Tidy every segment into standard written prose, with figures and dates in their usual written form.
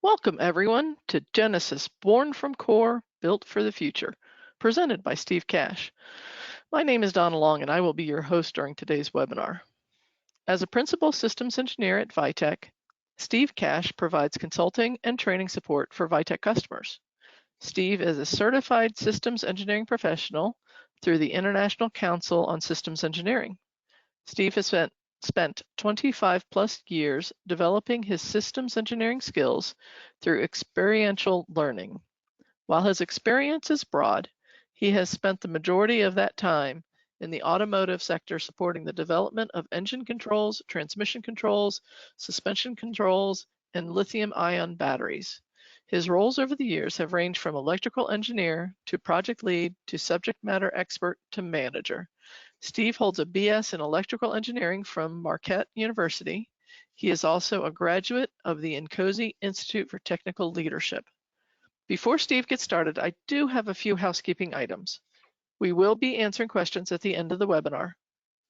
Welcome everyone to GENESYS, Born from Core, Built for the Future, presented by Steve Cash. My name is Donna Long and I will be your host during today's webinar. As a Principal Systems Engineer at Vitech, Steve Cash provides consulting and training support for Vitech customers. Steve is a certified systems engineering professional through the International Council on Systems Engineering. Steve has spent 25 plus years developing his systems engineering skills through experiential learning. While his experience is broad, he has spent the majority of that time in the automotive sector supporting the development of engine controls, transmission controls, suspension controls, and lithium-ion batteries. His roles over the years have ranged from electrical engineer to project lead to subject matter expert to manager. Steve holds a BS in electrical engineering from Marquette University. He is also a graduate of the Nkosi Institute for Technical Leadership. Before Steve gets started, I do have a few housekeeping items. We will be answering questions at the end of the webinar.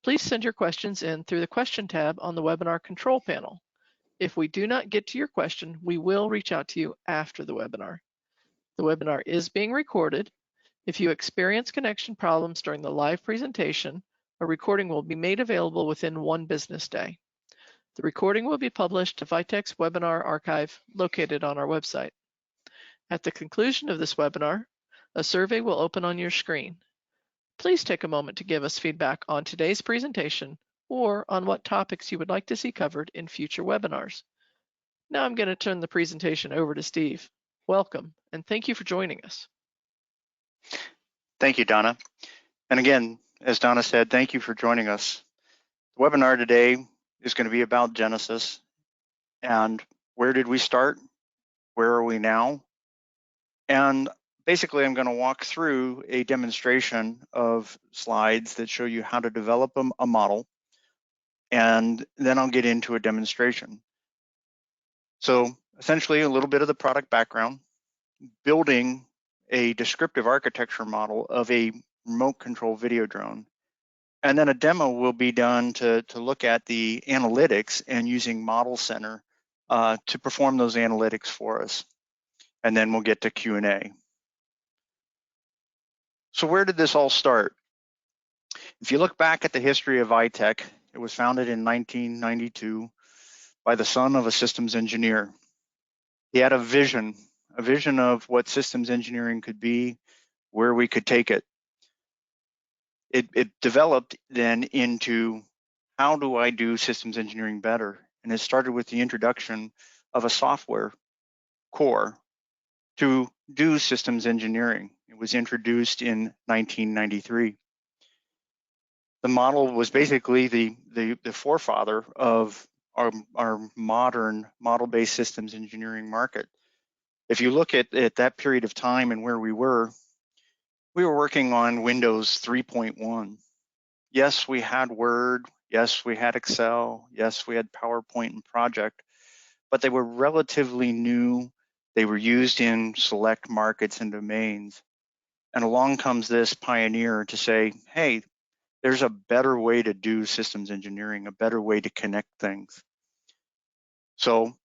Please send your questions in through the question tab on the webinar control panel. If we do not get to your question, we will reach out to you after the webinar. The webinar is being recorded. If you experience connection problems during the live presentation, a recording will be made available within 1 business day. The recording will be published to Vitech's webinar archive located on our website. At the conclusion of this webinar, a survey will open on your screen. Please take a moment to give us feedback on today's presentation or on what topics you would like to see covered in future webinars. Now I'm going to turn the presentation over to Steve. Welcome, and thank you for joining us. Thank you, Donna. And again, as Donna said, thank you for joining us. The webinar today is going to be about GENESYS and where did we start? Where are we now? And basically, I'm going to walk through a demonstration of slides that show you how to develop a model, and then I'll get into a demonstration. So essentially, a little bit of the product background, building a descriptive architecture model of a remote control video drone. And then a demo will be done to look at the analytics and using Model Center to perform those analytics for us. And then we'll get to Q&A. So where did this all start? If you look back at the history of Vitech, it was founded in 1992 by the son of a systems engineer. He had a vision of what systems engineering could be, where we could take it. It developed then into how do I do systems engineering better? And it started with the introduction of a software core to do systems engineering. It was introduced in 1993. The model was basically the forefather of our modern model-based systems engineering market. If you look at that period of time and where we were working on Windows 3.1. Yes, we had Word. Yes, we had Excel. Yes, we had PowerPoint and Project, but they were relatively new. They were used in select markets and domains. And along comes this pioneer to say, hey, there's a better way to do systems engineering, a better way to connect things. So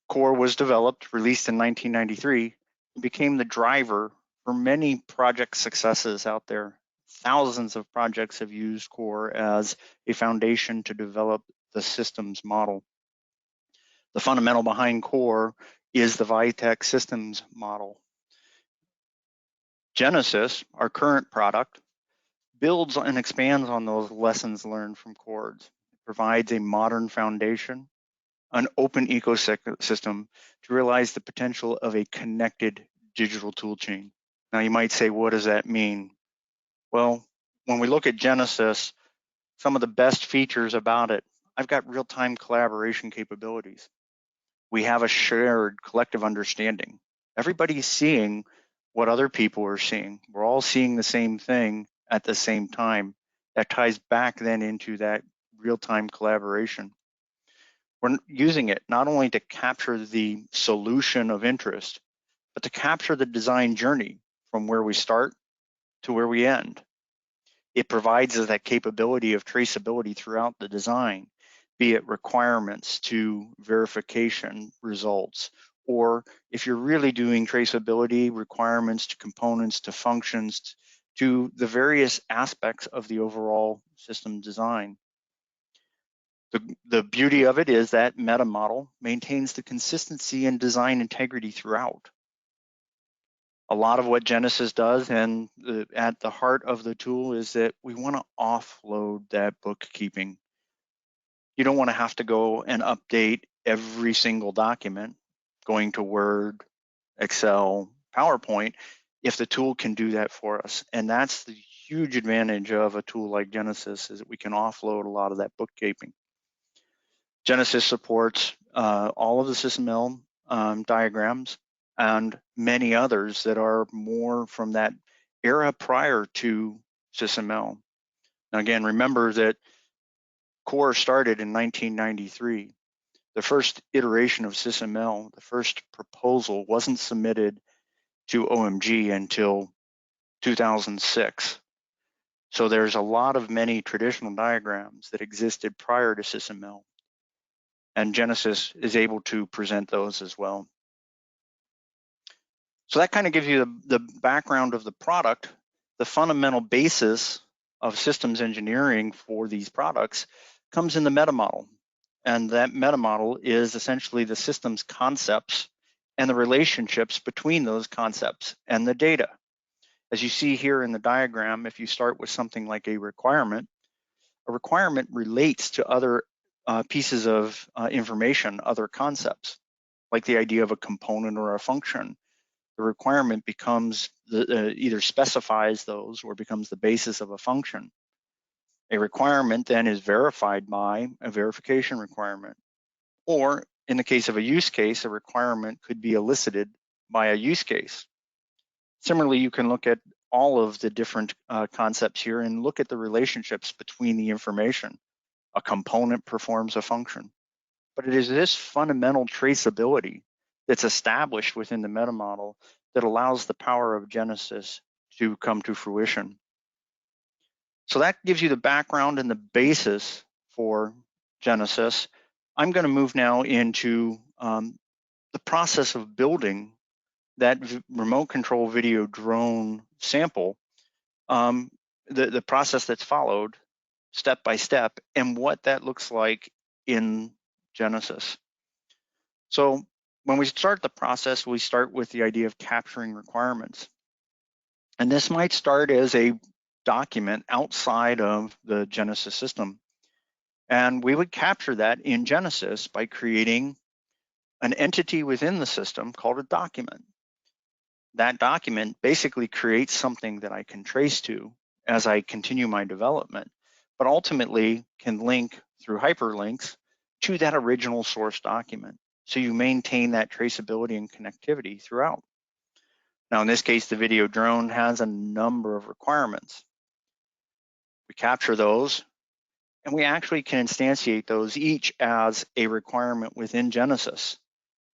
Core was developed, released in 1993, and became the driver for many project successes out there. Thousands of projects have used Core as a foundation to develop the systems model. The fundamental behind Core is the Vitech systems model. GENESYS, our current product, builds and expands on those lessons learned from Core. It provides a modern foundation, an open ecosystem to realize the potential of a connected digital toolchain. Now you might say, what does that mean? Well, when we look at GENESYS, some of the best features about it, I've got real-time collaboration capabilities. We have a shared collective understanding. Everybody's seeing what other people are seeing. We're all seeing the same thing at the same time. That ties back then into that real-time collaboration. We're using it not only to capture the solution of interest, but to capture the design journey from where we start to where we end. It provides us that capability of traceability throughout the design, be it requirements to verification results or if you're really doing traceability requirements to components, to functions, to the various aspects of the overall system design. The beauty of it is that metamodel maintains the consistency and design integrity throughout. A lot of what GENESYS does, and at the heart of the tool, is that we want to offload that bookkeeping. You don't want to have to go and update every single document, going to Word, Excel, PowerPoint, if the tool can do that for us. And that's the huge advantage of a tool like GENESYS, is that we can offload a lot of that bookkeeping. GENESYS supports all of the SysML diagrams and many others that are more from that era prior to SysML. Now again, remember that Core started in 1993. The first iteration of SysML, the first proposal, wasn't submitted to OMG until 2006. So there's a lot of many traditional diagrams that existed prior to SysML, and GENESYS is able to present those as well. So that kind of gives you the background of the product. The fundamental basis of systems engineering for these products comes in the metamodel. And that metamodel is essentially the system's concepts and the relationships between those concepts and the data. As you see here in the diagram, if you start with something like a requirement relates to other pieces of information, other concepts, like the idea of a component or a function. The requirement becomes either specifies those or becomes the basis of a function. A requirement then is verified by a verification requirement. Or in the case of a use case, a requirement could be elicited by a use case. Similarly, you can look at all of the different concepts here and look at the relationships between the information. A component performs a function. But it is this fundamental traceability that's established within the metamodel that allows the power of GENESYS to come to fruition. So that gives you the background and the basis for GENESYS. I'm going to move now into the process of building that remote control video drone sample, the process that's followed step by step, and what that looks like in GENESYS. So when we start the process, we start with the idea of capturing requirements. And this might start as a document outside of the GENESYS system. And we would capture that in GENESYS by creating an entity within the system called a document. That document basically creates something that I can trace to as I continue my development, but ultimately can link through hyperlinks to that original source document. So you maintain that traceability and connectivity throughout. Now, in this case, the video drone has a number of requirements. We capture those, and we actually can instantiate those each as a requirement within GENESYS.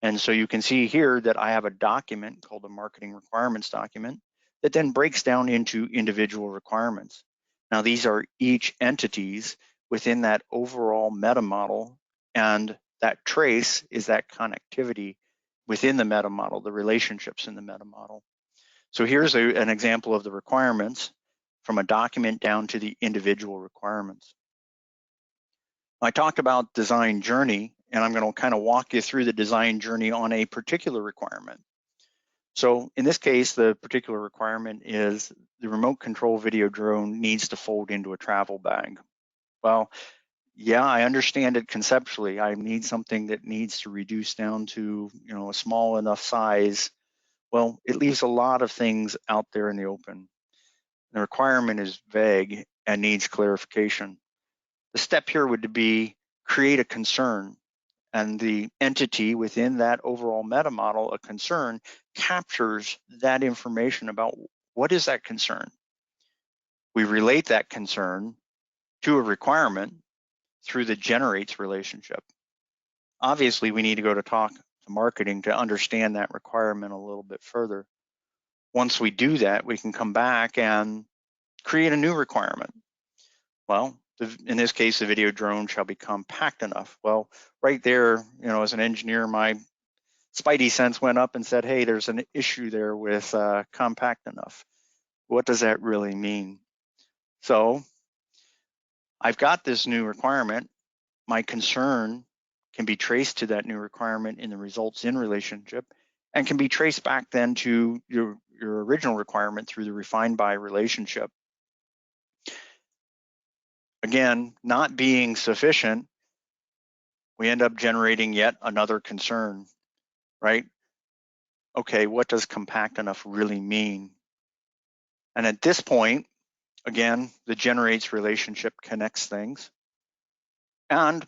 And so you can see here that I have a document called a marketing requirements document that then breaks down into individual requirements. Now, these are each entities within that overall metamodel, and that trace is that connectivity within the metamodel, the relationships in the metamodel. So here's an example of the requirements from a document down to the individual requirements. I talked about design journey, and I'm going to kind of walk you through the design journey on a particular requirement. So in this case, the particular requirement is the remote control video drone needs to fold into a travel bag. Well, yeah, I understand it conceptually. I need something that needs to reduce down to, a small enough size. Well, it leaves a lot of things out there in the open. The requirement is vague and needs clarification. The step here would be create a concern, and the entity within that overall metamodel, a concern, captures that information about what is that concern. We relate that concern to a requirement through the generates relationship. Obviously, we need to go to talk to marketing to understand that requirement a little bit further. Once we do that, we can come back and create a new requirement. Well, in this case, the video drone shall be compact enough. Well, right there, as an engineer, my spidey sense went up and said, hey, there's an issue there with compact enough. What does that really mean? So I've got this new requirement. My concern can be traced to that new requirement in the results in relationship and can be traced back then to your original requirement through the refined by relationship. Again, not being sufficient, we end up generating yet another concern, right? Okay, what does compact enough really mean? And at this point, again, the generates relationship connects things. And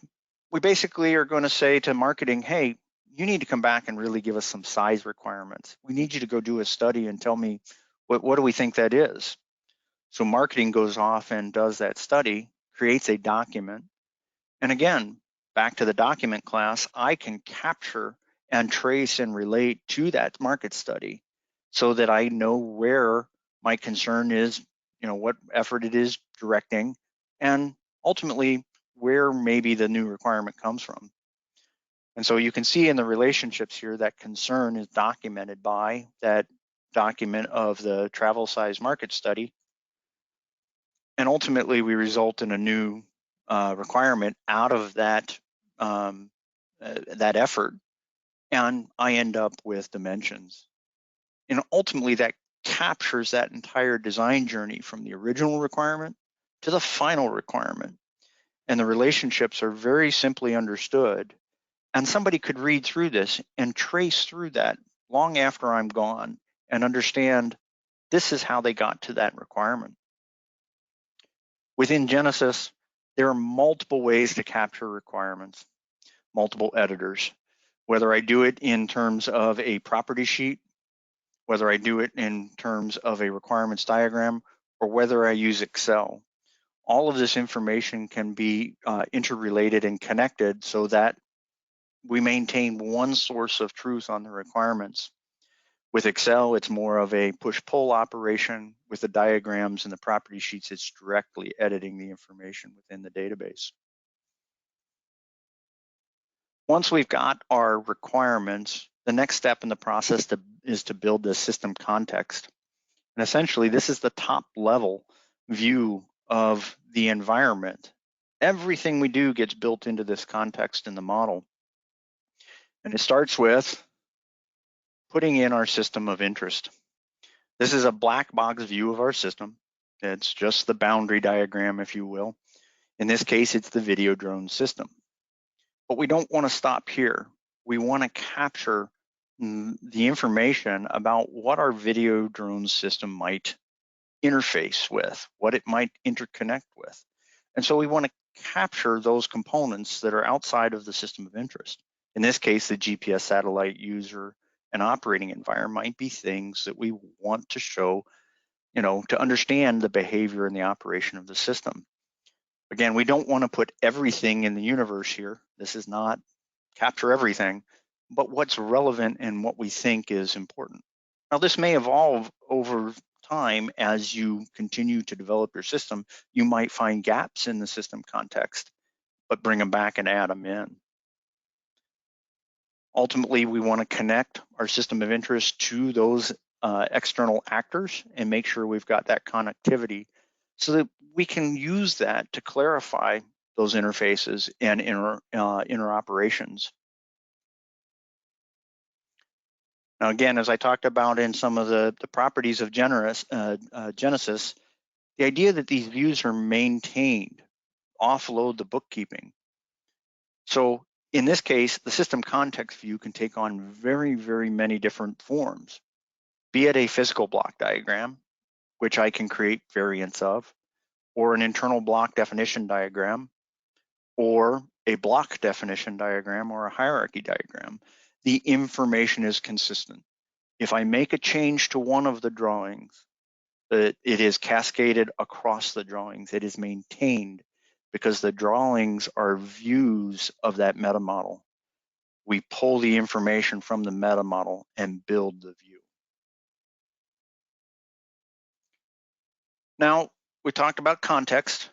we basically are going to say to marketing, hey, you need to come back and really give us some size requirements. We need you to go do a study and tell me what do we think that is. So marketing goes off and does that study, creates a document. And again, back to the document class, I can capture and trace and relate to that market study so that I know where my concern is, what effort it is directing, and ultimately where maybe the new requirement comes from. And so you can see in the relationships here that concern is documented by that document of the travel size market study. And ultimately we result in a new requirement out of that effort, and I end up with dimensions. And ultimately that captures that entire design journey from the original requirement to the final requirement. And the relationships are very simply understood. And somebody could read through this and trace through that long after I'm gone and understand this is how they got to that requirement. Within GENESYS, there are multiple ways to capture requirements, multiple editors, whether I do it in terms of a property sheet, whether I do it in terms of a requirements diagram, or whether I use Excel. All of this information can be interrelated and connected so that we maintain one source of truth on the requirements. With Excel, it's more of a push-pull operation. With the diagrams and the property sheets, it's directly editing the information within the database. Once we've got our requirements, the next step in the process is to build this system context. And essentially, this is the top level view of the environment. Everything we do gets built into this context in the model. And it starts with putting in our system of interest. This is a black box view of our system. It's just the boundary diagram, if you will. In this case, it's the video drone system. But we don't want to stop here. We want to capture the information about what our video drone system might interface with, what it might interconnect with. And so we want to capture those components that are outside of the system of interest. In this case, the GPS satellite user and operating environment might be things that we want to show, to understand the behavior and the operation of the system. Again, we don't want to put everything in the universe here. This is not capture everything, but what's relevant and what we think is important. Now, this may evolve over time as you continue to develop your system. You might find gaps in the system context, but bring them back and add them in. Ultimately, we want to connect our system of interest to those external actors and make sure we've got that connectivity so that we can use that to clarify those interfaces and interoperations. Now, again, as I talked about in some of the properties of GENESYS, the idea that these views are maintained, offload the bookkeeping. So in this case, the system context view can take on very, very many different forms, be it a physical block diagram, which I can create variants of, or an internal block definition diagram, or a block definition diagram, or a hierarchy diagram. The information is consistent. If I make a change to one of the drawings, it is cascaded across the drawings. It is maintained because the drawings are views of that metamodel. We pull the information from the metamodel and build the view. Now, we talked about context,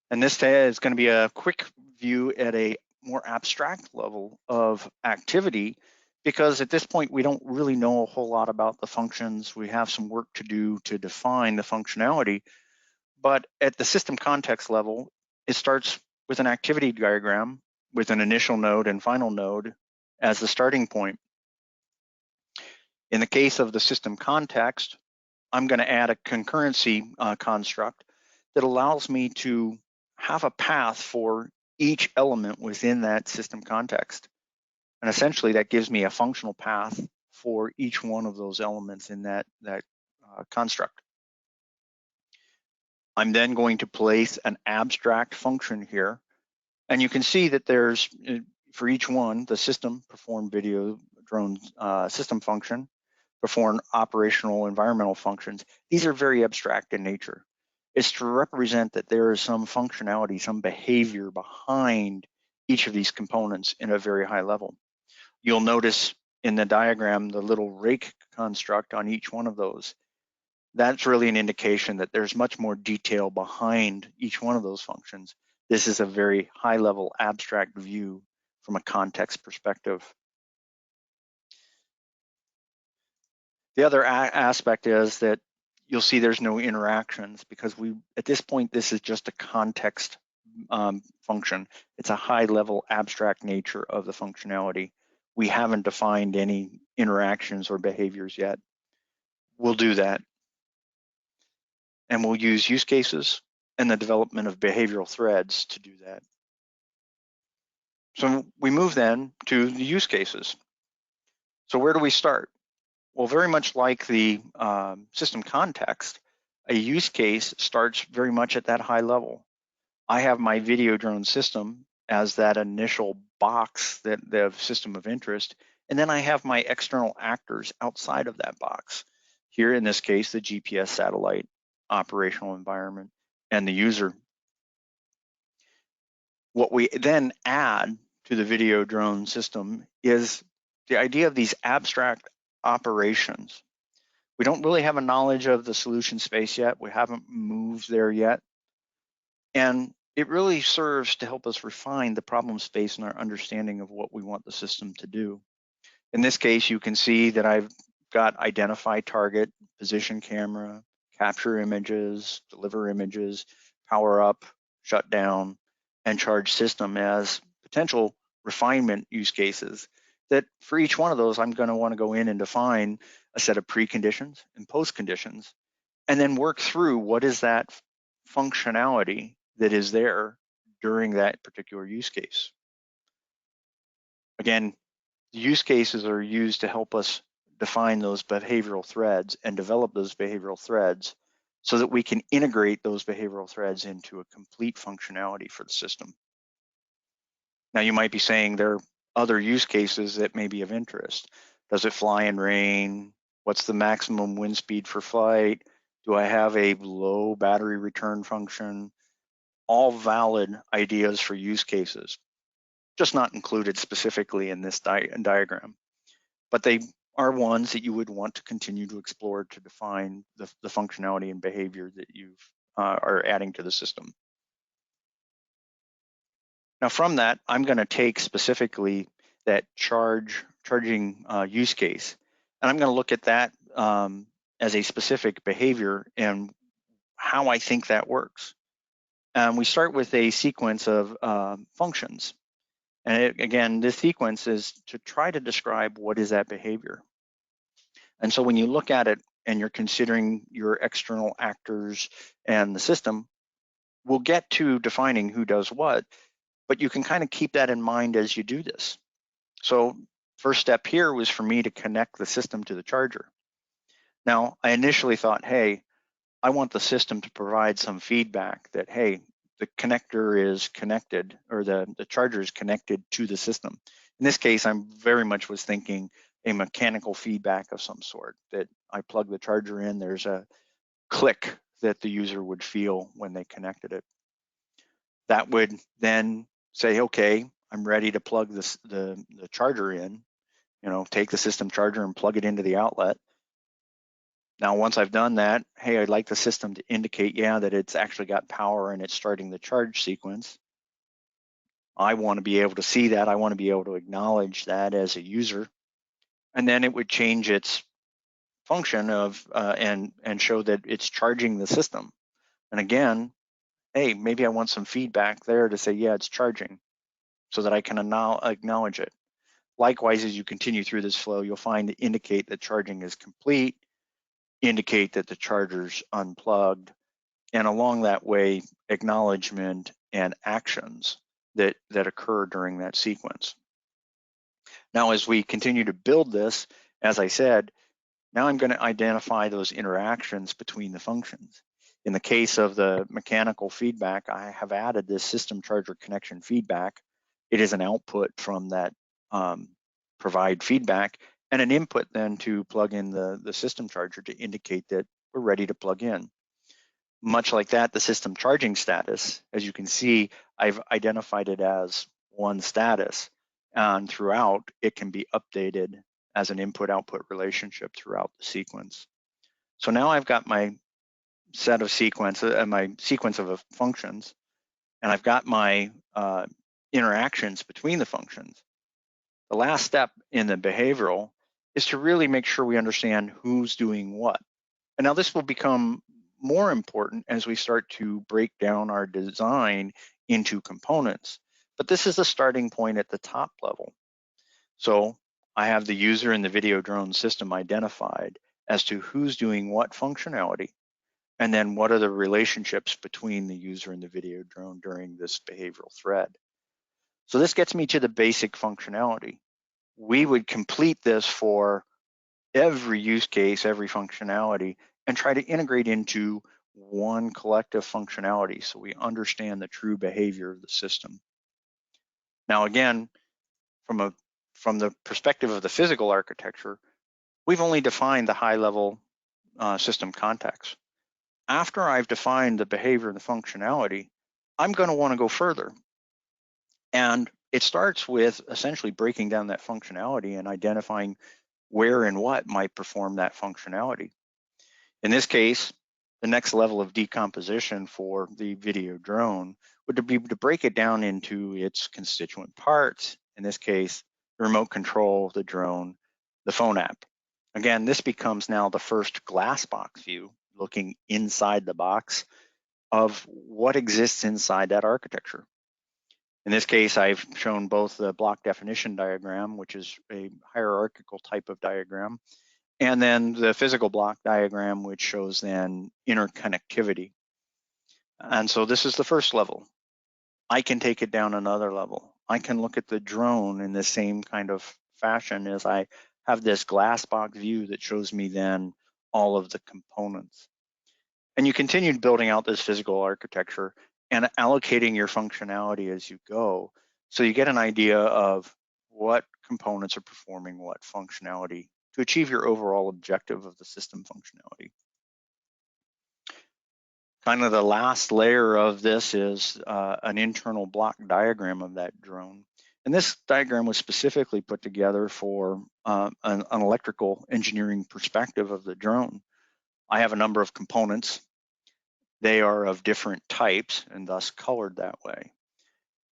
and this is going to be a quick view at a more abstract level of activity because at this point, we don't really know a whole lot about the functions. We have some work to do to define the functionality, but at the system context level, it starts with an activity diagram with an initial node and final node as the starting point. In the case of the system context, I'm going to add a concurrency construct that allows me to have a path for each element within that system context. And essentially, that gives me a functional path for each one of those elements in that construct. I'm then going to place an abstract function here. And you can see that there's, for each one, the system, perform video drone system function, perform operational environmental functions. These are very abstract in nature. It's to represent that there is some functionality, some behavior behind each of these components in a very high level. You'll notice in the diagram the little rake construct on each one of those. That's really an indication that there's much more detail behind each one of those functions. This is a very high-level abstract view from a context perspective. The other aspect is that you'll see there's no interactions because at this point, this is just a context function. It's a high-level abstract nature of the functionality. We haven't defined any interactions or behaviors yet. We'll do that. And we'll use use cases and the development of behavioral threads to do that. So we move then to the use cases. So where do we start? Well, very much like the system context, a use case starts very much at that high level. I have my video drone system as that initial box, that the system of interest, and then I have my external actors outside of that box. Here in this case, the GPS satellite, operational environment, and the user. What we then add to the video drone system is the idea of these abstract operations. We don't really have a knowledge of the solution space yet. We haven't moved there yet. And it really serves to help us refine the problem space and our understanding of what we want the system to do. In this case, you can see that I've got identify target, position camera, capture images, deliver images, power up, shut down, and charge system as potential refinement use cases. That for each one of those, I'm going to want to go in and define a set of preconditions and post conditions, and then work through what is that functionality that is there during that particular use case. Again, the use cases are used to help us define those behavioral threads and develop those behavioral threads so that we can integrate those behavioral threads into a complete functionality for the system. Now, you might be saying there are other use cases that may be of interest. Does it fly in rain? What's the maximum wind speed for flight? Do I have a low battery return function? All valid ideas for use cases, just not included specifically in this diagram. But they are ones that you would want to continue to explore to define the functionality and behavior that you are adding to the system. Now from that, I'm going to take specifically that charging use case, and I'm going to look at that as a specific behavior and how I think that works. We start with a sequence of functions. And again, this sequence is to try to describe what is that behavior. And so when you look at it and you're considering your external actors and the system, we'll get to defining who does what, but you can kind of keep that in mind as you do this. So first step here was for me to connect the system to the charger. Now, I initially thought, hey, I want the system to provide some feedback that, hey, the connector is connected, or the charger is connected to the system. In this case, I'm very much was thinking a mechanical feedback of some sort, that I plug the charger in, there's a click that the user would feel when they connected it. That would then say, okay, I'm ready to plug the charger in, take the system charger and plug it into the outlet. Now, once I've done that, hey, I'd like the system to indicate, yeah, that it's actually got power and it's starting the charge sequence. I want to be able to see that. I want to be able to acknowledge that as a user. and then it would change its function of and show that it's charging the system. And again, hey, maybe I want some feedback there to say, yeah, it's charging, so that I can acknowledge it. Likewise, as you continue through this flow, you'll find to indicate that charging is complete, indicate that the charger's unplugged, and along that way, acknowledgement and actions that occur during that sequence. Now, as we continue to build this, as I said, now I'm going to identify those interactions between the functions. In the case of the mechanical feedback, I have added this system charger connection feedback. It is an output from that provide feedback, and an input then to plug in the system charger to indicate that we're ready to plug in. Much like that, the system charging status, as you can see, I've identified it as one status, and throughout it can be updated as an input-output relationship throughout the sequence. So now I've got my set of my sequence of functions, and I've got my interactions between the functions. The last step in the behavioral is to really make sure we understand who's doing what. And now this will become more important as we start to break down our design into components. But this is the starting point at the top level. So I have the user and the video drone system identified as to who's doing what functionality, and then what are the relationships between the user and the video drone during this behavioral thread. So this gets me to the basic functionality. We would complete this for every use case, every functionality, and try to integrate into one collective functionality so we understand the true behavior of the system. Now, again, from the perspective of the physical architecture, we've only defined the high-level system context. After I've defined the behavior and the functionality, I'm going to want to go further. And it starts with essentially breaking down that functionality and identifying where and what might perform that functionality. In this case, the next level of decomposition for the video drone would be to break it down into its constituent parts. In this case, the remote control, the drone, the phone app. Again, this becomes now the first glass box view, looking inside the box of what exists inside that architecture. In this case, I've shown both the block definition diagram, which is a hierarchical type of diagram, and then the physical block diagram, which shows then interconnectivity. And so this is the first level. I can take it down another level. I can look at the drone in the same kind of fashion as I have this glass box view that shows me then all of the components. And you continue building out this physical architecture and allocating your functionality as you go, so you get an idea of what components are performing what functionality to achieve your overall objective of the system functionality. Kind of the last layer of this is an internal block diagram of that drone. And this diagram was specifically put together for an electrical engineering perspective of the drone. I have a number of components. They are of different types and thus colored that way.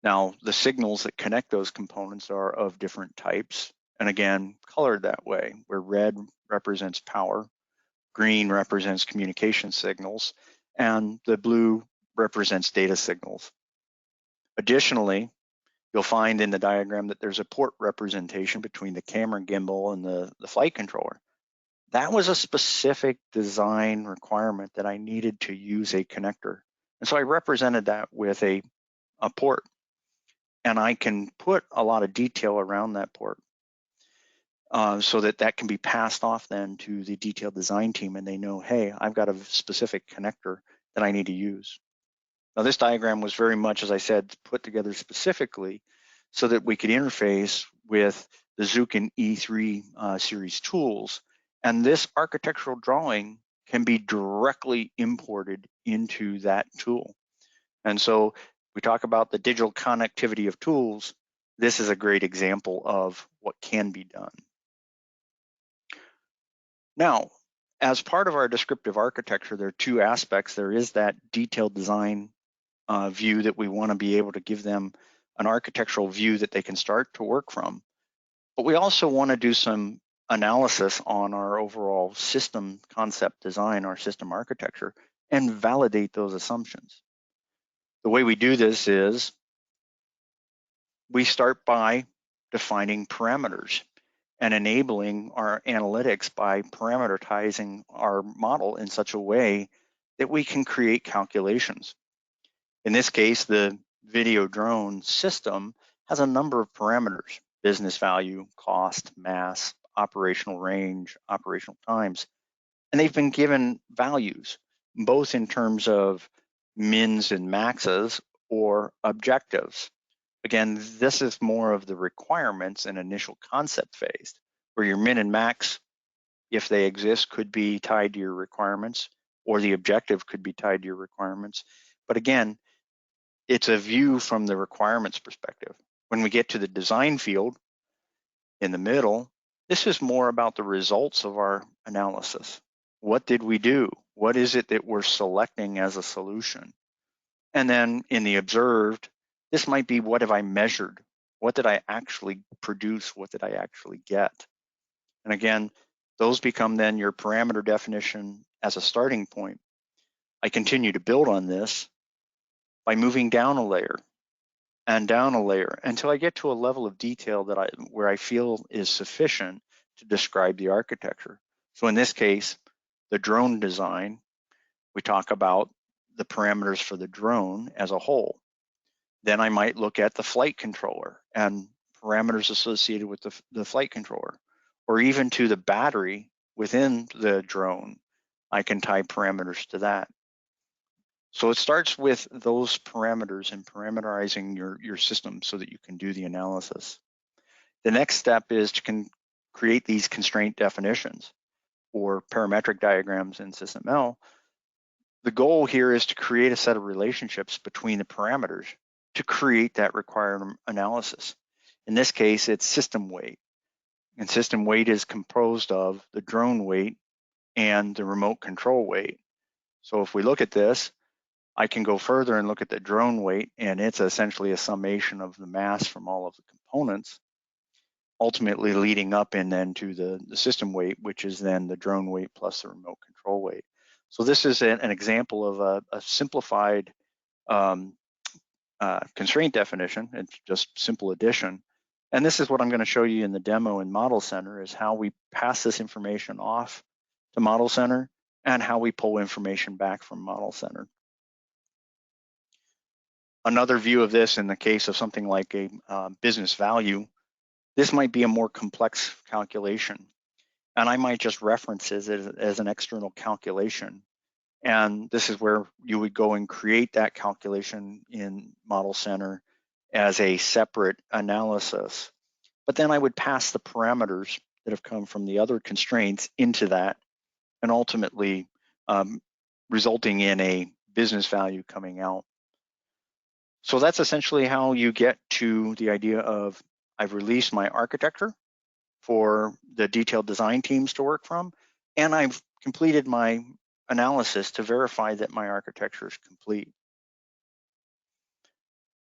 Now, the signals that connect those components are of different types, and again, colored that way, where red represents power, green represents communication signals, and the blue represents data signals. Additionally, you'll find in the diagram that there's a port representation between the camera gimbal and the flight controller. That was a specific design requirement that I needed to use a connector. And so I represented that with a port. And I can put a lot of detail around that port so that can be passed off then to the detailed design team, and they know, hey, I've got a specific connector that I need to use. Now, this diagram was very much, as I said, put together specifically so that we could interface with the Zuken E3 series tools. And this architectural drawing can be directly imported into that tool. And so we talk about the digital connectivity of tools. This is a great example of what can be done. Now, as part of our descriptive architecture, there are two aspects. There is that detailed design view that we want to be able to give them an architectural view that they can start to work from. But we also want to do some analysis on our overall system concept design, our system architecture, and validate those assumptions. The way we do this is we start by defining parameters and enabling our analytics by parameterizing our model in such a way that we can create calculations. In this case, the video drone system has a number of parameters: business value, cost, mass, operational range, operational times, and they've been given values, both in terms of mins and maxes or objectives. Again, this is more of the requirements and initial concept phase, where your min and max, if they exist, could be tied to your requirements, or the objective could be tied to your requirements. But again, it's a view from the requirements perspective. When we get to the design field in the middle, this is more about the results of our analysis. What did we do? What is it that we're selecting as a solution? And then in the observed, this might be, what have I measured? What did I actually produce? What did I actually get? And again, those become then your parameter definition as a starting point. I continue to build on this by moving down a layer and down a layer until I get to a level of detail that where I feel is sufficient to describe the architecture. So in this case, the drone design, we talk about the parameters for the drone as a whole. Then I might look at the flight controller and parameters associated with the flight controller, or even to the battery within the drone. I can tie parameters to that. So it starts with those parameters and parameterizing your system so that you can do the analysis. The next step is to create these constraint definitions or parametric diagrams in SysML. The goal here is to create a set of relationships between the parameters to create that required analysis. In this case, it's system weight. And system weight is composed of the drone weight and the remote control weight. So if we look at this, I can go further and look at the drone weight, and it's essentially a summation of the mass from all of the components, ultimately leading up and then to the system weight, which is then the drone weight plus the remote control weight. So this is an example of a simplified constraint definition. It's just simple addition. And this is what I'm going to show you in the demo in Model Center, is how we pass this information off to Model Center and how we pull information back from Model Center. Another view of this in the case of something like a business value, this might be a more complex calculation. And I might just reference it as an external calculation. And this is where you would go and create that calculation in Model Center as a separate analysis. But then I would pass the parameters that have come from the other constraints into that, and ultimately resulting in a business value coming out. So that's essentially how you get to the idea of, I've released my architecture for the detailed design teams to work from, and I've completed my analysis to verify that my architecture is complete.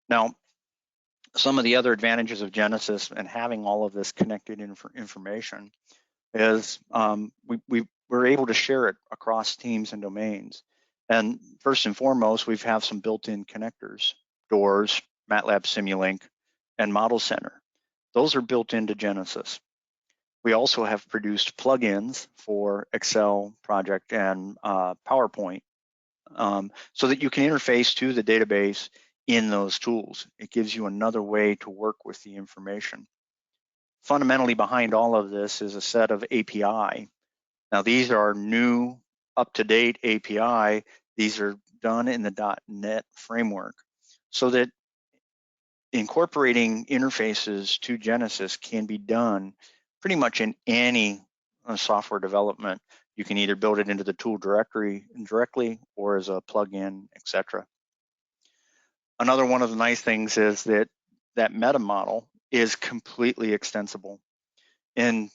Now, some of the other advantages of GENESYS and having all of this connected information is we're able to share it across teams and domains. And first and foremost, we have some built-in connectors: Doors, MATLAB Simulink, and Model Center. Those are built into GENESYS. We also have produced plugins for Excel, Project, and PowerPoint, so that you can interface to the database in those tools. It gives you another way to work with the information. Fundamentally behind all of this is a set of API. Now these are new, up-to-date API. These are done in the .NET framework, so that incorporating interfaces to GENESYS can be done pretty much in any software development. You can either build it into the tool directory directly or as a plugin, etc. Another one of the nice things is that metamodel is completely extensible. In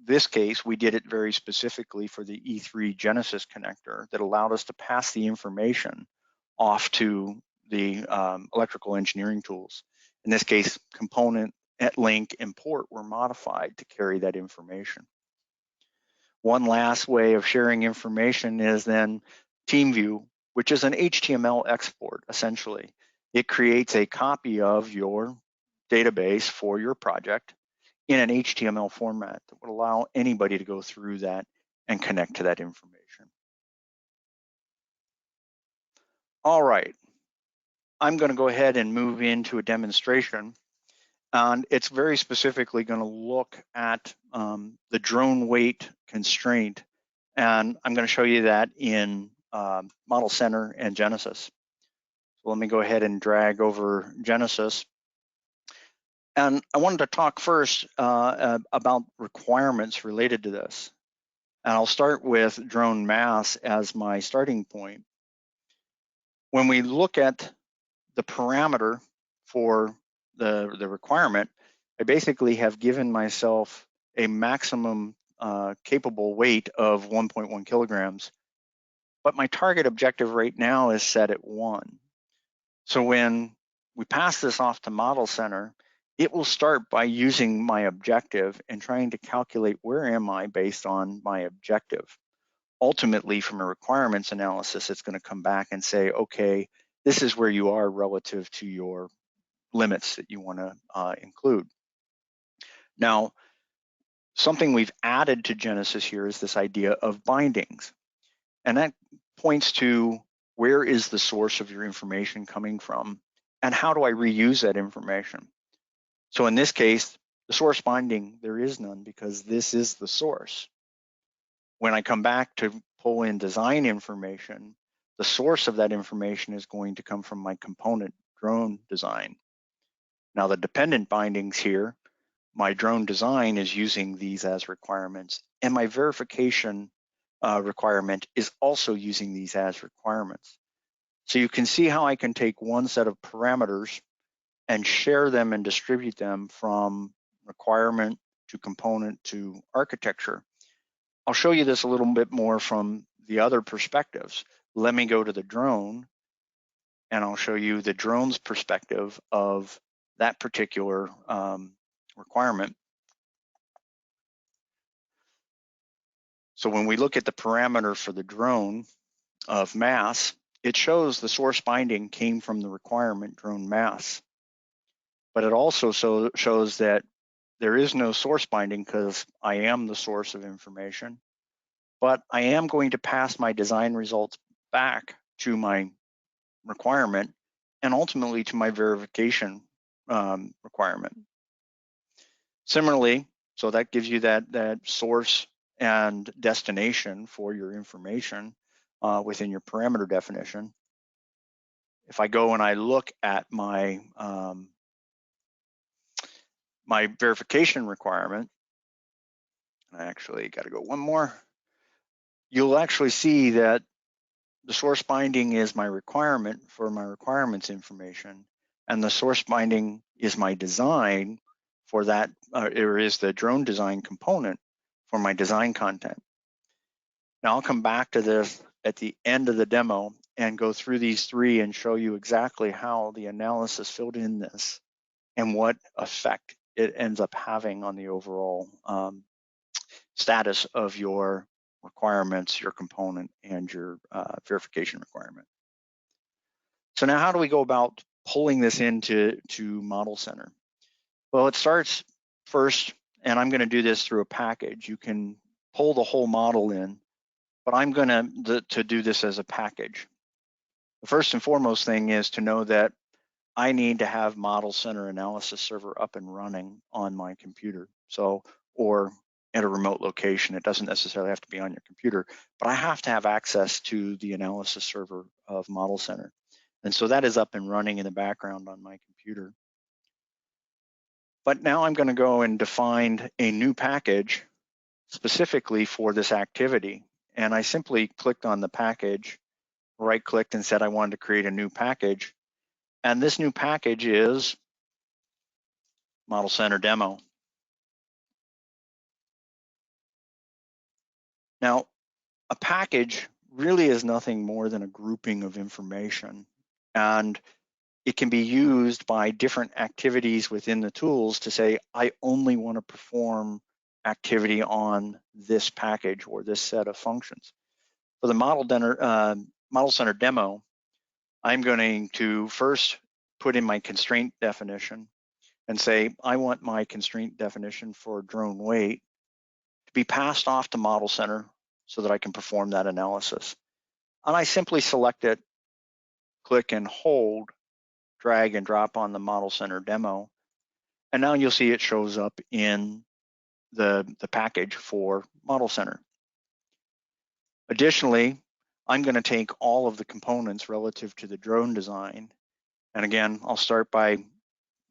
this case, we did it very specifically for the E3 GENESYS connector that allowed us to pass the information off to the electrical engineering tools. In this case, component, link, and port were modified to carry that information. One last way of sharing information is then TeamView, which is an HTML export, essentially. It creates a copy of your database for your project in an HTML format that would allow anybody to go through that and connect to that information. All right, I'm going to go ahead and move into a demonstration, and it's very specifically going to look at the drone weight constraint, and I'm going to show you that in Model Center and GENESYS. So let me go ahead and drag over GENESYS. And I wanted to talk first about requirements related to this. And I'll start with drone mass as my starting point. When we look at the parameter for the requirement, I basically have given myself a maximum capable weight of 1.1 kilograms, but my target objective right now is set at 1. So when we pass this off to Model Center, it will start by using my objective and trying to calculate where am I based on my objective. Ultimately, from a requirements analysis, it's going to come back and say, okay, this is where you are relative to your limits that you want to include. Now, something we've added to GENESYS here is this idea of bindings. And that points to where is the source of your information coming from and how do I reuse that information? So in this case, the source binding, there is none because this is the source. When I come back to pull in design information, the source of that information is going to come from my component drone design. Now the dependent bindings here, my drone design is using these as requirements, and my verification requirement is also using these as requirements. So you can see how I can take one set of parameters and share them and distribute them from requirement to component to architecture. I'll show you this a little bit more from the other perspectives. Let me go to the drone, and I'll show you the drone's perspective of that particular requirement. So when we look at the parameter for the drone of mass, it shows the source binding came from the requirement drone mass. But it also shows that there is no source binding because I am the source of information, but I am going to pass my design results back to my requirement and ultimately to my verification requirement. Similarly, so that gives you that source and destination for your information within your parameter definition. If I go and I look at my my verification requirement, I actually got to go one more. You'll actually see that the source binding is my requirement for my requirements information, and the source binding is my design for that, or is the drone design component for my design content. Now I'll come back to this at the end of the demo and go through these three and show you exactly how the analysis filled in this and what effect it ends up having on the overall status of your requirements, your component, and your verification requirement. So now how do we go about pulling this into Model Center? Well, it starts first, and I'm going to do this through a package. You can pull the whole model in, but I'm going to do this as a package. The first and foremost thing is to know that I need to have Model Center Analysis Server up and running on my computer. So, or at a remote location. It doesn't necessarily have to be on your computer, but I have to have access to the analysis server of Model Center. And so that is up and running in the background on my computer. But now I'm going to go and define a new package specifically for this activity. And I simply clicked on the package, right-clicked and said I wanted to create a new package. And this new package is Model Center Demo. Now, a package really is nothing more than a grouping of information, and it can be used by different activities within the tools to say, I only want to perform activity on this package or this set of functions. For the model center demo, I'm going to first put in my constraint definition and say, I want my constraint definition for drone weight to be passed off to Model Center so that I can perform that analysis. And I simply select it, click and hold, drag and drop on the Model Center demo. And now you'll see it shows up in the package for Model Center. Additionally, I'm going to take all of the components relative to the drone design. And again, I'll start by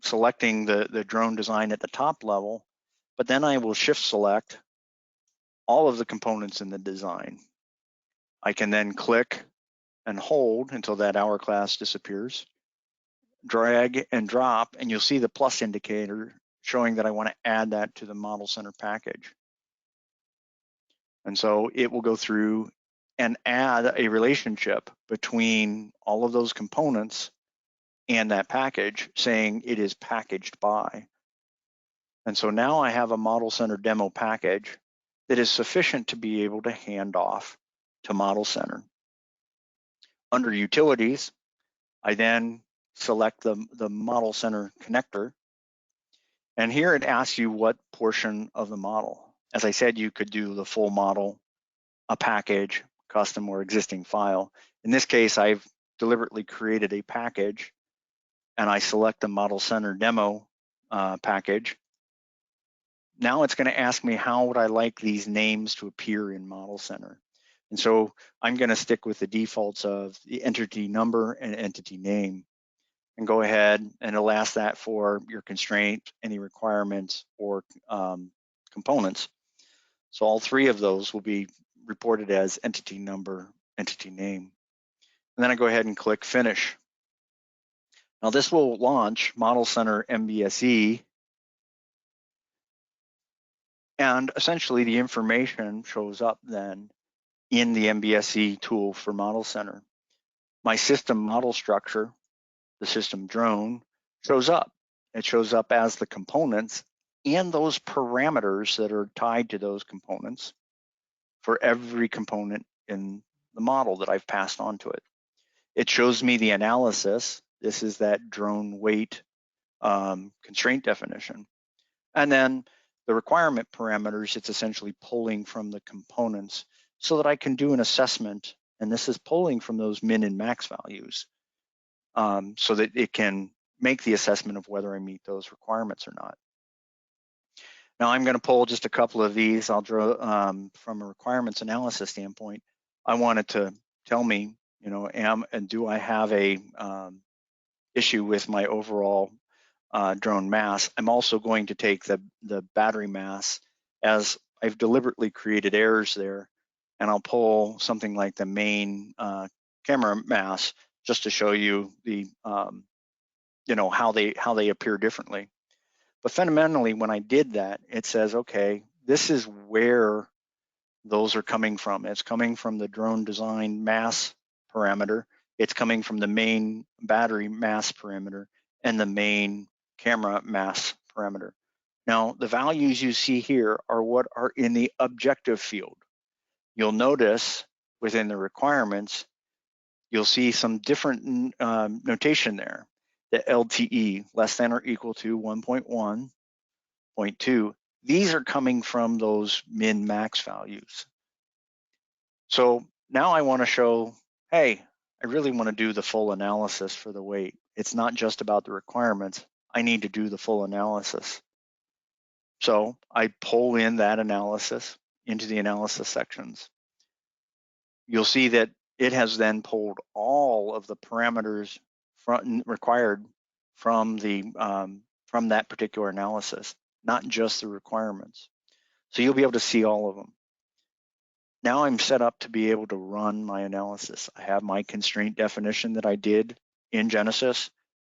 selecting the drone design at the top level, but then I will shift select all of the components in the design. I can then click and hold until that hourglass disappears, drag and drop, and you'll see the plus indicator showing that I want to add that to the Model Center package. And so it will go through and add a relationship between all of those components and that package, saying it is packaged by. And so now I have a Model Center demo package that is sufficient to be able to hand off to Model Center. Under Utilities, I then select the Model Center connector. And here it asks you what portion of the model. As I said, you could do the full model, a package, custom or existing file. In this case, I've deliberately created a package and I select the Model Center demo package. Now it's going to ask me how would I like these names to appear in Model Center. And so I'm going to stick with the defaults of the entity number and entity name, and go ahead and it'll ask that for your constraint, any requirements or components. So all three of those will be reported as entity number, entity name. And then I go ahead and click Finish. Now this will launch Model Center MBSE, and essentially the information shows up then in the MBSE tool for Model Center. My system model structure, the system drone, shows up. It shows up as the components and those parameters that are tied to those components for every component in the model that I've passed on to it. It shows me the analysis. This is that drone weight constraint definition. And then the requirement parameters, it's essentially pulling from the components so that I can do an assessment. And this is pulling from those min and max values so that it can make the assessment of whether I meet those requirements or not. Now I'm going to pull just a couple of these. I'll draw from a requirements analysis standpoint. I want it to tell me, you know, do I have a issue with my overall drone mass? I'm also going to take the battery mass, as I've deliberately created errors there, and I'll pull something like the main camera mass just to show you the you know, how they appear differently. But fundamentally, when I did that, it says, okay, this is where those are coming from. It's coming from the drone design mass parameter. It's coming from the main battery mass parameter and the main camera mass parameter. Now, the values you see here are what are in the objective field. You'll notice within the requirements, you'll see some different notation there. The LTE, less than or equal to 1.1.2, these are coming from those min-max values. So now I want to show, hey, I really want to do the full analysis for the weight. It's not just about the requirements. I need to do the full analysis. So I pull in that analysis into the analysis sections. You'll see that it has then pulled all of the parameters required from that particular analysis, not just the requirements. So you'll be able to see all of them. Now I'm set up to be able to run my analysis. I have my constraint definition that I did in GENESYS.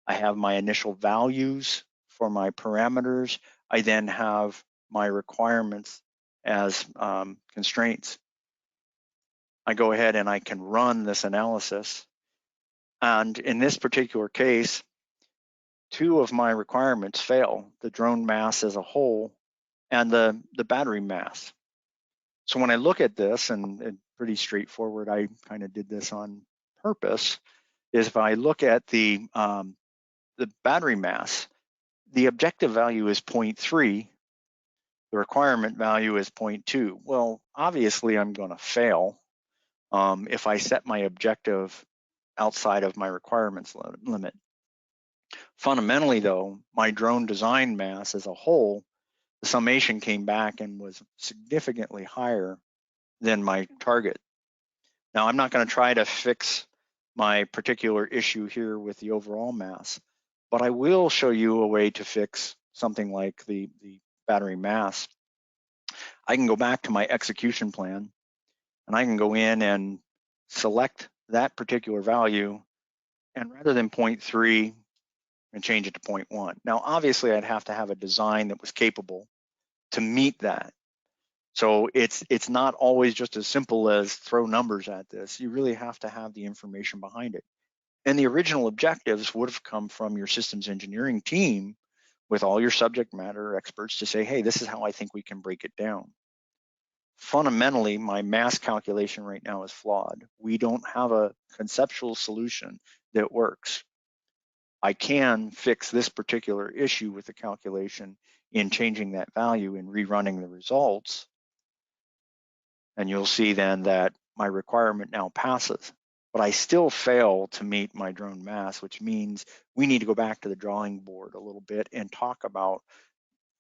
I have my initial values for my parameters. I then have my requirements as constraints. I go ahead and I can run this analysis. And in this particular case, 2 of my requirements fail. The drone mass as a whole and the battery mass. So when I look at this, and pretty straightforward, I kind of did this on purpose, is if I look at the battery mass, the objective value is 0.3, the requirement value is 0.2. Well, obviously I'm going to fail if I set my objective outside of my requirements limit. Fundamentally though, my drone design mass as a whole, the summation came back and was significantly higher than my target. Now, I'm not going to try to fix my particular issue here with the overall mass, but I will show you a way to fix something like the battery mass. I can go back to my execution plan, and I can go in and select that particular value, and rather than 0.3, and change it to 0.1. Now, obviously, I'd have to have a design that was capable to meet that. So it's not always just as simple as throw numbers at this. You really have to have the information behind it. And the original objectives would have come from your systems engineering team with all your subject matter experts to say, hey, this is how I think we can break it down. Fundamentally, my mass calculation right now is flawed. We don't have a conceptual solution that works. I can fix this particular issue with the calculation in changing that value and rerunning the results. And you'll see then that my requirement now passes, but I still fail to meet my drone mass, which means we need to go back to the drawing board a little bit and talk about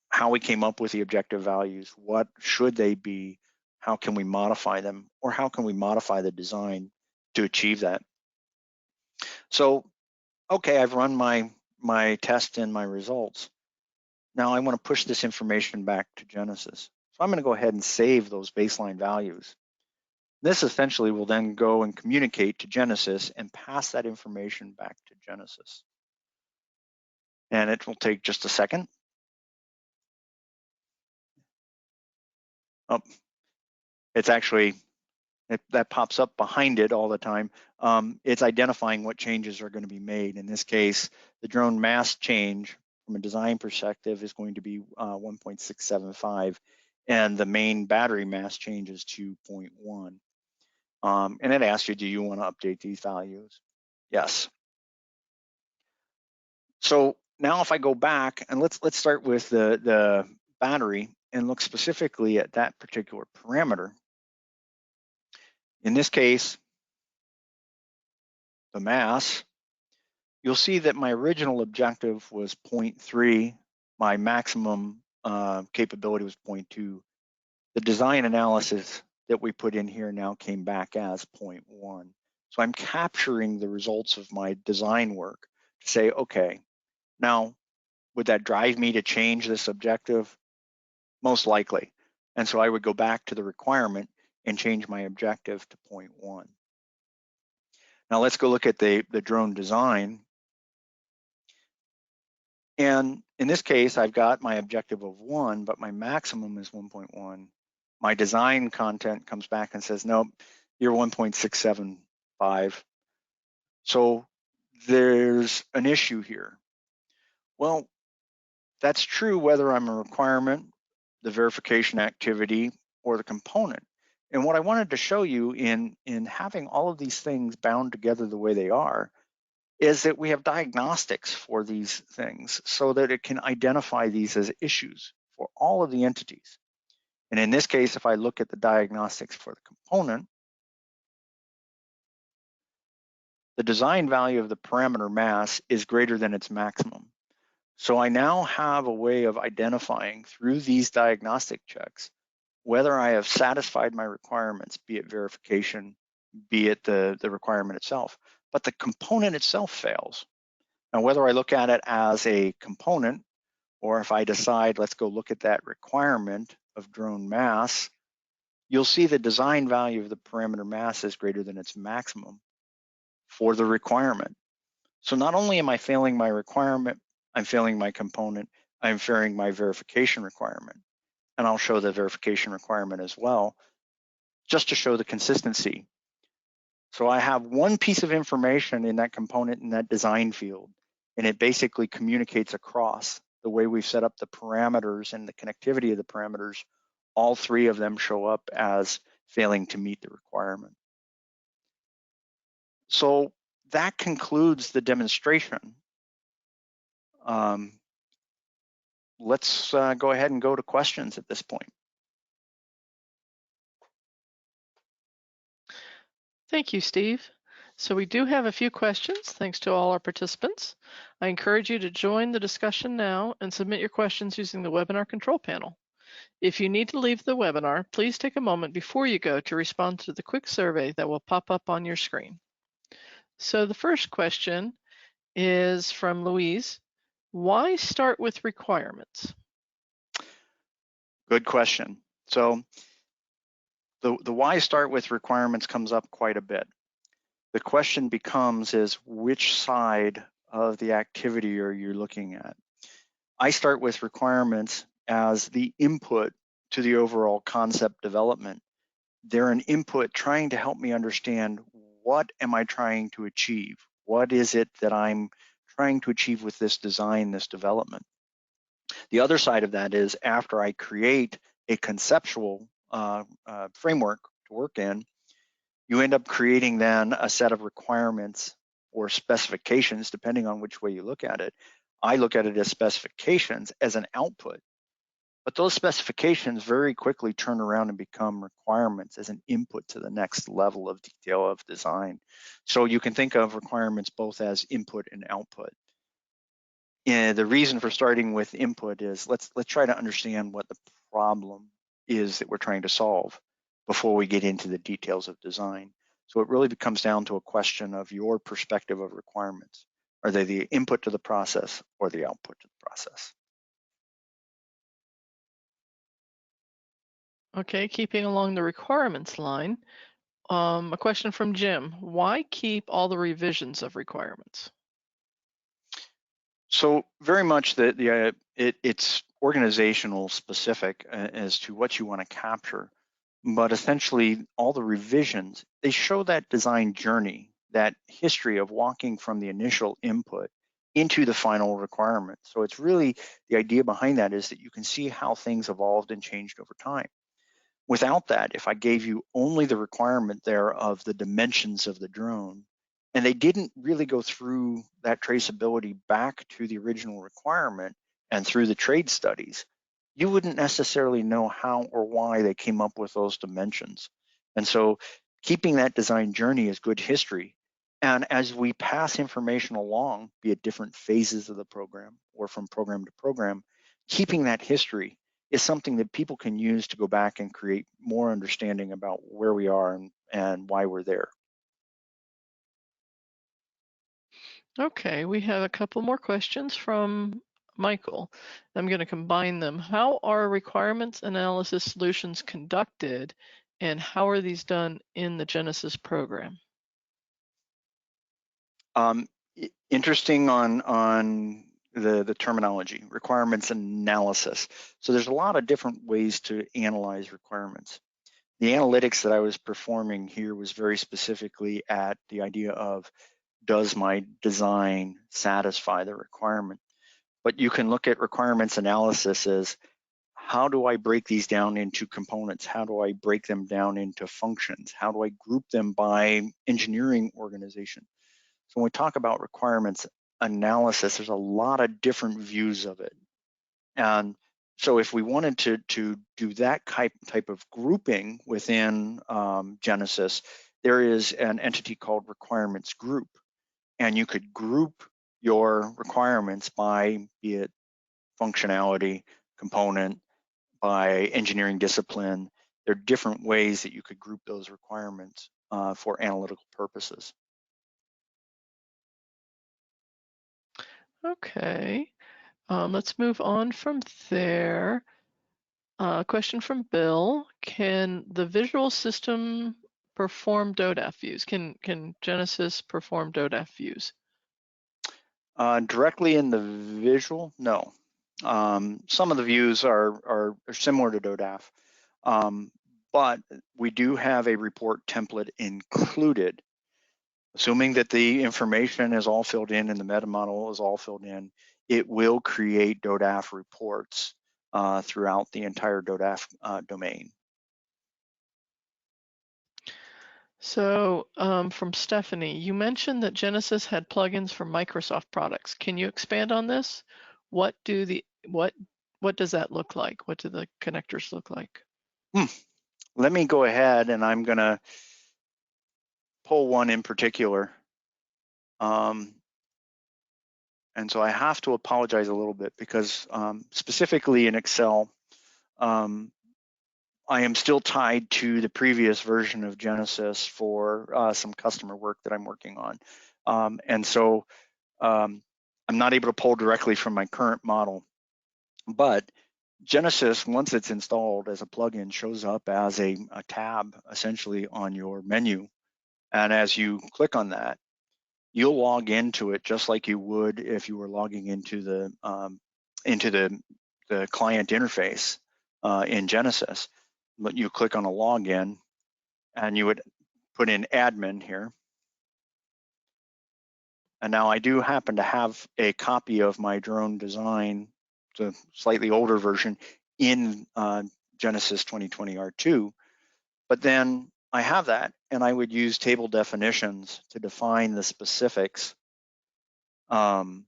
how we came up with the objective values. What should they be? How can we modify them? Or how can we modify the design to achieve that? So, okay, I've run my test and my results. Now I want to push this information back to GENESYS. So I'm going to go ahead and save those baseline values. This essentially will then go and communicate to GENESYS and pass that information back to GENESYS. And it will take just a second. Oh, it's actually, that pops up behind it all the time. It's identifying what changes are going to be made. In this case, the drone mass change from a design perspective is going to be 1.675, and the main battery mass change is 2.1. And it asks you, do you want to update these values? Yes. So now if I go back and let's start with the battery and look specifically at that particular parameter. In this case, the mass, you'll see that my original objective was 0.3, my maximum capability was 0.2. The design analysis that we put in here now came back as 0.1. So I'm capturing the results of my design work to say, okay, now would that drive me to change this objective? Most likely. And so I would go back to the requirement and change my objective to 0.1. Now let's go look at the drone design. And in this case, I've got my objective of 1, but my maximum is 1.1. My design content comes back and says, nope, you're 1.675. So there's an issue here. Well, that's true whether I'm a requirement, the verification activity, or the component. And what I wanted to show you in having all of these things bound together the way they are is that we have diagnostics for these things so that it can identify these as issues for all of the entities. And in this case, if I look at the diagnostics for the component, the design value of the parameter mass is greater than its maximum. So I now have a way of identifying through these diagnostic checks whether I have satisfied my requirements, be it verification, be it the requirement itself, but the component itself fails. Now, whether I look at it as a component, or if I decide, let's go look at that requirement of drone mass, you'll see the design value of the parameter mass is greater than its maximum for the requirement. So not only am I failing my requirement, I'm failing my component, I'm failing my verification requirement. And I'll show the verification requirement as well, just to show the consistency. So I have one piece of information in that component in that design field, and it basically communicates across the way we've set up the parameters and the connectivity of the parameters, all three of them show up as failing to meet the requirement. So that concludes the demonstration. Let's go ahead and go to questions at this point. Thank you, Steve. So we do have a few questions, thanks to all our participants. I encourage you to join the discussion now and submit your questions using the webinar control panel. If you need to leave the webinar, please take a moment before you go to respond to the quick survey that will pop up on your screen. So the first question is from Louise. Why start with requirements? Good question. So the why start with requirements comes up quite a bit. The question becomes is which side of the activity are you looking at? I start with requirements as the input to the overall concept development. They're an input trying to help me understand what am I trying to achieve? What is it that I'm trying to achieve with this design, this development? The other side of that is after I create a conceptual framework to work in, you end up creating then a set of requirements or specifications, depending on which way you look at it. I look at it as specifications as an output, but those specifications very quickly turn around and become requirements as an input to the next level of detail of design. So you can think of requirements both as input and output. And the reason for starting with input is let's try to understand what the problem is that we're trying to solve before we get into the details of design. So it really becomes down to a question of your perspective of requirements. Are they the input to the process or the output to the process? Okay, keeping along the requirements line, a question from Jim. Why keep all the revisions of requirements? So very much it's organizational specific as to what you want to capture, but essentially all the revisions, they show that design journey, that history of walking from the initial input into the final requirement. So it's really the idea behind that is that you can see how things evolved and changed over time. Without that, if I gave you only the requirement there of the dimensions of the drone, and they didn't really go through that traceability back to the original requirement and through the trade studies, you wouldn't necessarily know how or why they came up with those dimensions. And so keeping that design journey is good history. And as we pass information along, be it different phases of the program or from program to program, keeping that history is something that people can use to go back and create more understanding about where we are and why we're there. Okay, we have a couple more questions from Michael. I'm going to combine them. How are requirements analysis solutions conducted, and how are these done in the GENESYS program? Interesting on the terminology, requirements analysis. So there's a lot of different ways to analyze requirements. The analytics that I was performing here was very specifically at the idea of, does my design satisfy the requirement? But you can look at requirements analysis as, how do I break these down into components? How do I break them down into functions? How do I group them by engineering organization? So when we talk about requirements analysis, there's a lot of different views of it. And so if we wanted to do that type of grouping within GENESYS, there is an entity called requirements group. And you could group your requirements by, be it functionality, component, by engineering discipline. There are different ways that you could group those requirements for analytical purposes. Okay, let's move on from there. Question from Bill. Can the visual system perform DODAF views? Can GENESYS perform DODAF views? Directly in the visual, no. Some of the views are similar to DODAF, but we do have a report template included. Assuming that the information is all filled in and the metamodel is all filled in, it will create DODAF reports throughout the entire DODAF domain. So from Stephanie, you mentioned that GENESYS had plugins for Microsoft products. Can you expand on this? What does that look like? What do the connectors look like? Let me go ahead and I'm gonna pull one in particular. And so I have to apologize a little bit because specifically in Excel, I am still tied to the previous version of GENESYS for some customer work that I'm working on. And so I'm not able to pull directly from my current model, but GENESYS, once it's installed as a plugin, shows up as a tab essentially on your menu. And as you click on that, you'll log into it just like you would if you were logging into the client interface in GENESYS. But you click on a login, and you would put in admin here. And now I do happen to have a copy of my drone design, the slightly older version, in GENESYS 2020 R2. But then I have that, and I would use table definitions to define the specifics for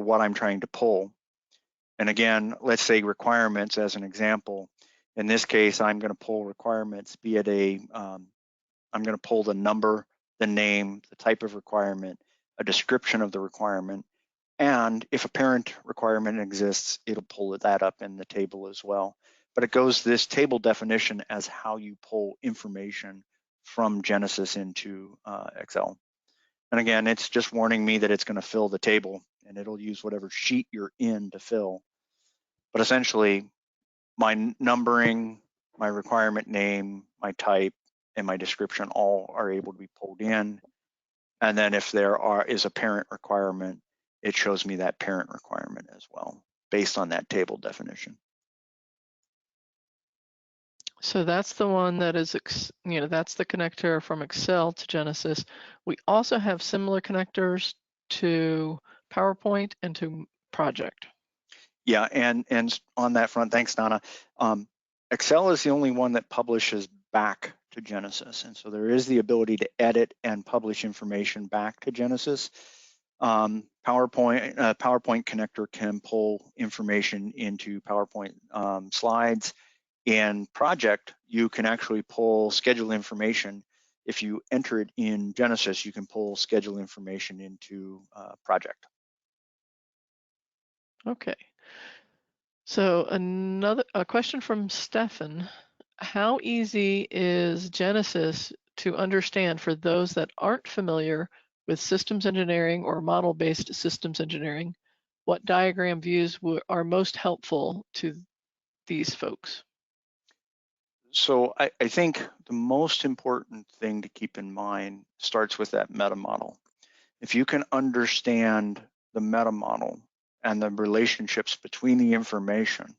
what I'm trying to pull. And again, let's say requirements as an example. In this case, I'm going to pull requirements, be it I'm going to pull the number, the name, the type of requirement, a description of the requirement, and if a parent requirement exists, it'll pull that up in the table as well. But it goes this table definition as how you pull information from GENESYS into Excel. And again, it's just warning me that it's going to fill the table, and it'll use whatever sheet you're in to fill. But essentially, my numbering, my requirement name, my type, and my description all are able to be pulled in. And then if there is a parent requirement, it shows me that parent requirement as well, based on that table definition. So that's the one that is, that's the connector from Excel to GENESYS. We also have similar connectors to PowerPoint and to Project. Yeah, and on that front, thanks, Donna. Excel is the only one that publishes back to GENESYS, and so there is the ability to edit and publish information back to GENESYS. PowerPoint connector can pull information into PowerPoint slides. In Project, you can actually pull schedule information. If you enter it in GENESYS, you can pull schedule information into Project. Okay. So a question from Stefan. How easy is GENESYS to understand for those that aren't familiar with systems engineering or model-based systems engineering? What diagram views are most helpful to these folks? So I think the most important thing to keep in mind starts with that meta model. If you can understand the meta model and the relationships between the information,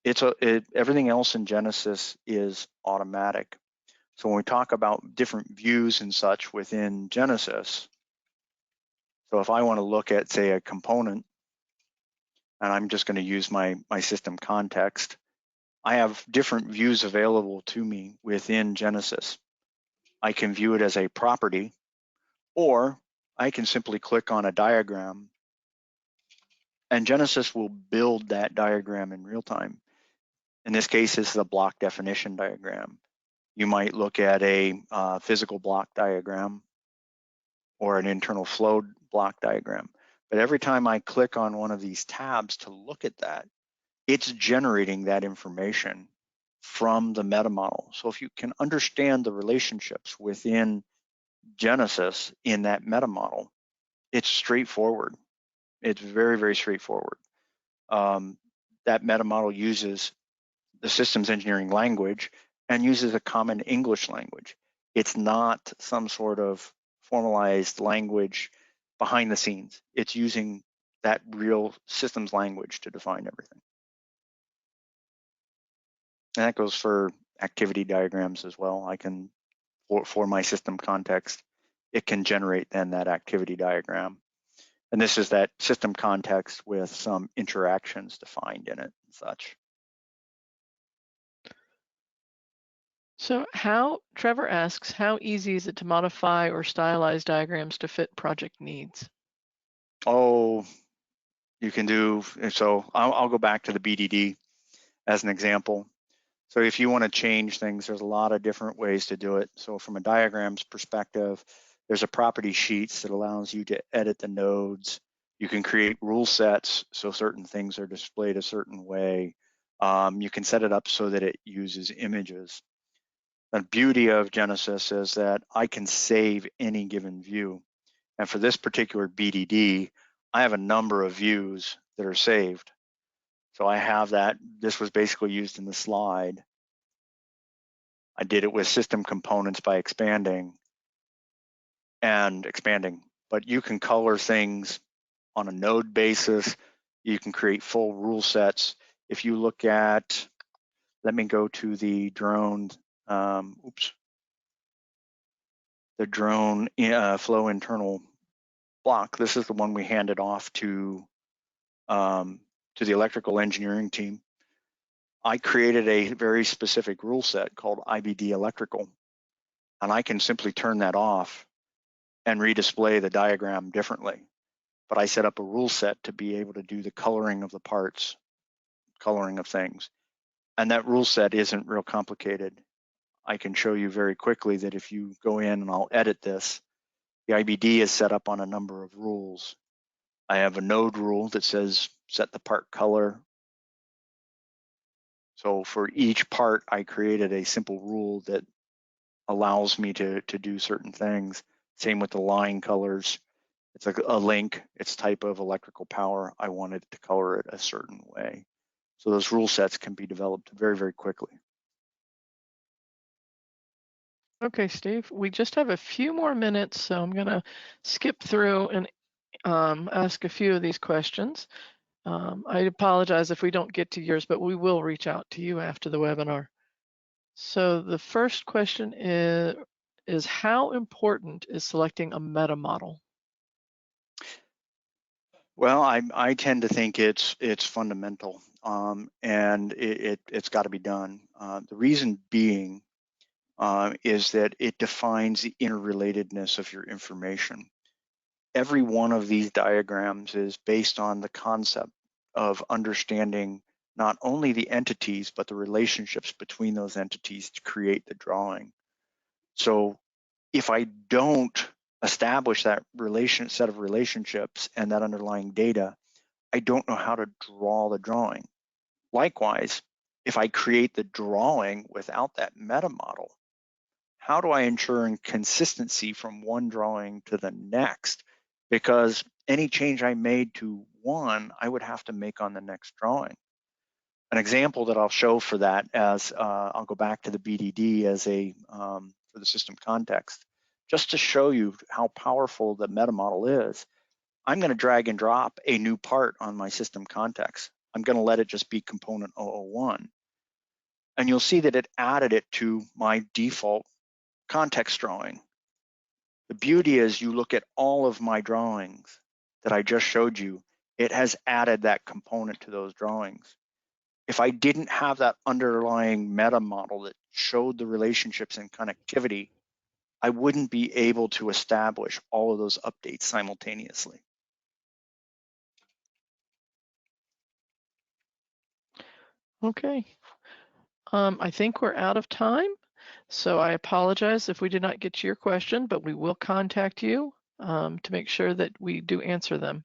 everything else in GENESYS is automatic. So when we talk about different views and such within GENESYS, so if I want to look at, say, a component, and I'm just going to use my system context, I have different views available to me within GENESYS. I can view it as a property, or I can simply click on a diagram, and GENESYS will build that diagram in real time. In this case, this is a block definition diagram. You might look at a physical block diagram or an internal flow block diagram. But every time I click on one of these tabs to look at that, it's generating that information from the meta model. So if you can understand the relationships within GENESYS in that meta model, it's straightforward. It's very, very straightforward. That meta model uses the systems engineering language and uses a common English language. It's not some sort of formalized language behind the scenes. It's using that real systems language to define everything. And that goes for activity diagrams as well. I can, for my system context, it can generate then that activity diagram. And this is that system context with some interactions defined in it and such. So Trevor asks, how easy is it to modify or stylize diagrams to fit project needs? Oh, you can do, so I'll go back to the BDD as an example. So if you want to change things, there's a lot of different ways to do it. So from a diagrams perspective, there's a property sheets that allows you to edit the nodes. You can create rule sets so certain things are displayed a certain way. You can set it up so that it uses images. The beauty of GENESYS is that I can save any given view. And for this particular BDD, I have a number of views that are saved. So I have that. This was basically used in the slide. I did it with system components by expanding, but you can color things on a node basis. You can create full rule sets. If you look at, let me go to the drone, the drone flow internal block. This is the one we handed off to the electrical engineering team. I created a very specific rule set called IBD electrical, and I can simply turn that off and redisplay the diagram differently. But I set up a rule set to be able to do the coloring of the parts, coloring of things. And that rule set isn't real complicated. I can show you very quickly that if you go in and I'll edit this, the IBD is set up on a number of rules. I have a node rule that says set the part color. So for each part, I created a simple rule that allows me to do certain things. Same with the line colors. It's like a link, it's type of electrical power. I wanted to color it a certain way. So those rule sets can be developed very, very quickly. Okay, Steve, we just have a few more minutes, so I'm gonna skip through and ask a few of these questions. I apologize if we don't get to yours, but we will reach out to you after the webinar. So the first question is how important is selecting a meta model? Well, I tend to think it's fundamental, and it's got to be done. The reason being is that it defines the interrelatedness of your information. Every one of these diagrams is based on the concept of understanding not only the entities, but the relationships between those entities to create the drawing. So if I don't establish that set of relationships and that underlying data, I don't know how to draw the drawing. Likewise, if I create the drawing without that meta model, how do I ensure consistency from one drawing to the next? Because any change I made to one, I would have to make on the next drawing. An example that I'll show for that as I'll go back to the BDD as for the system context, just to show you how powerful the meta model is. I'm going to drag and drop a new part on my system context. I'm going to let it just be component 001. And you'll see that it added it to my default context drawing. The beauty is you look at all of my drawings that I just showed you, it has added that component to those drawings. If I didn't have that underlying meta model that showed the relationships and connectivity, I wouldn't be able to establish all of those updates simultaneously. Okay. I think we're out of time. So I apologize if we did not get to your question, but we will contact you to make sure that we do answer them.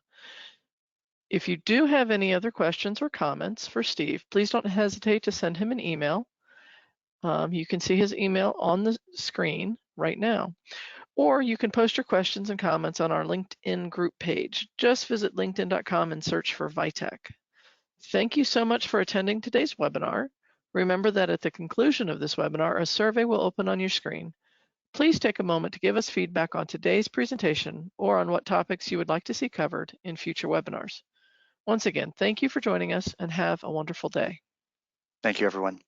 If you do have any other questions or comments for Steve, please don't hesitate to send him an email. You can see his email on the screen right now, or you can post your questions and comments on our LinkedIn group page. Just visit linkedin.com and search for Vitech. Thank you so much for attending today's webinar. Remember that at the conclusion of this webinar, a survey will open on your screen. Please take a moment to give us feedback on today's presentation or on what topics you would like to see covered in future webinars. Once again, thank you for joining us and have a wonderful day. Thank you, everyone.